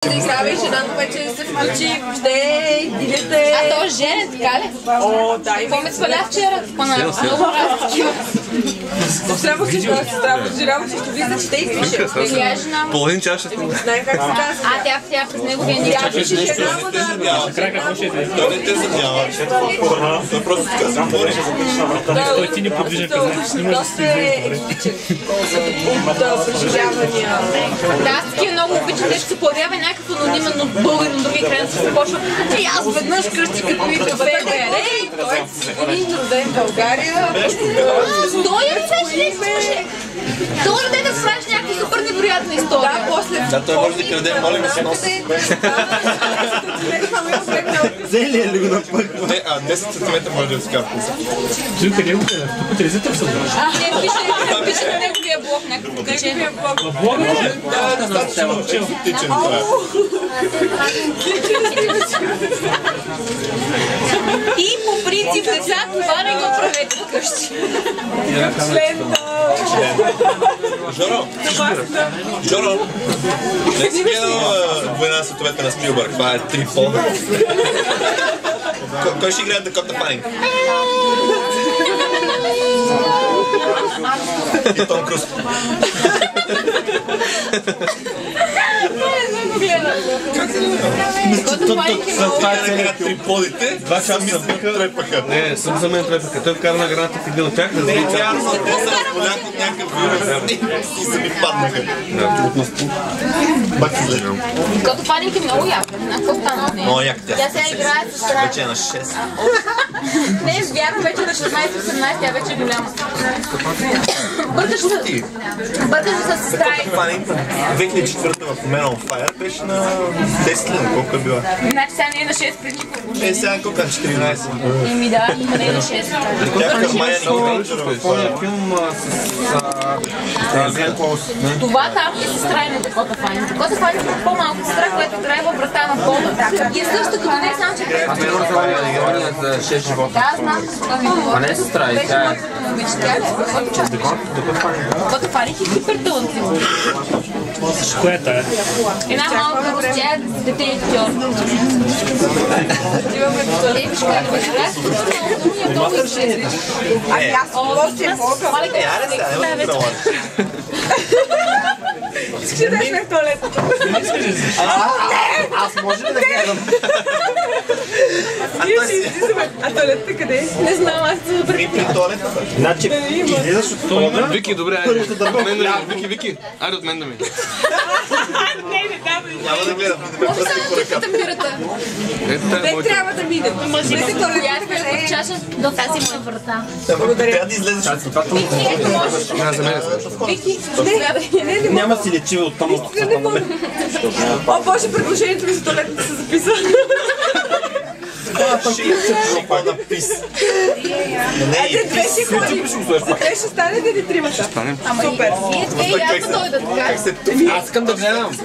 Да играва и жена, вече се включи, въобще, идете. А то жене, така ли? О, да. Какво ме сваля вчера? Много разлики. Трябва си да се трябва да жирава, защото вие ще и пише. Тя е жена му. Половин чаша. Не знае как се казва. А, тя през неговия ни Тя пише жена му да... Той не те задява. Той просто казва, говори. Той ти не подвижен казач, не може да Доста е екзотичен от преживявания. Да, аз такива много обичам, те ще се появява някакъв анонимен от българин на другия край, да се започва. И аз веднъж кръсти като ми кафе, ей! Той е един роден в България. Той е слушай! Той е роден да правиш някаква супер невероятна история. Да, после... Да, той може да краде, моля ми се носи. Целият ли го напъква? 10 см може да скапва. Той къде го гледа? Тук телевизията са. Не, пише на неговия блог някакво качено. Блога ли? Да, достатъчно екзотичен това. И по принцип деца това не го правете вкъщи. Жоро! Жоро! Не си гледал Война световете на Спилбърг, това е 3 пол. Кой ще играе Дакота Фанинг? И Том Круз. Това е триподите, два часа трепаха. Не, съм за мен трепаха. Той вкара наградата в един от тях, да Не, вярно, те са разполяк от някакъв вирус и са ми паднаха. Бак си зле. Като Фанинг е много яка. Какво стана с нея? Много як тя. Тя сега играе с страна. Вече е на 6. Не, вярно, вече на 16-18, тя вече е голяма. Бъркаш с сестра и... Фанинг 2004 в Man on Fire беше на 10 лена, колко е била? Значи сега не е на 6 преди никога. Е, сега колко е 14. Еми да, има не е на 6. Тя към Майя Николайчева. филм с Глен Клоус. Това там е сестра и на Дакота Фанинг. Дакота Фанинг е по-малко сестра, която играе във врата на Бода. И е също като не само, че играе. Аз не разговаря за 6 живота. Да, знам. А не е сестра, и тя е. Дакота Фанинг е супер талантлива. Коя е тая? Една малка русия, дете и актьор. Виж как е играе, е много изчезна. Ами аз гости е по-къл. Яре сега, няма да права. Искаш да сме в туалетата? Аз може ли да гледам? А туалетата къде е? Не знам, аз се забравя. И при туалетата. Значи, излизаш от това. Вики, добре, айде. От мен да ми. Вики, айде от мен да ми. Няма да гледам. Може само да чукате бирата. Ето тази Те моята. трябва да минем. Влезе туалетата къде е? Чаша до тази моя врата. Трябва да излезеш от това. Не, за мен е също. Вики, не, Няма си лечива от там. О, Боже, предложението ми за туалетата се записва. Шипа на пис. Айде, две ще ходим. За две ще стане да ни тримата. Супер. вие две и аз да дойда така. Аз искам да гледам.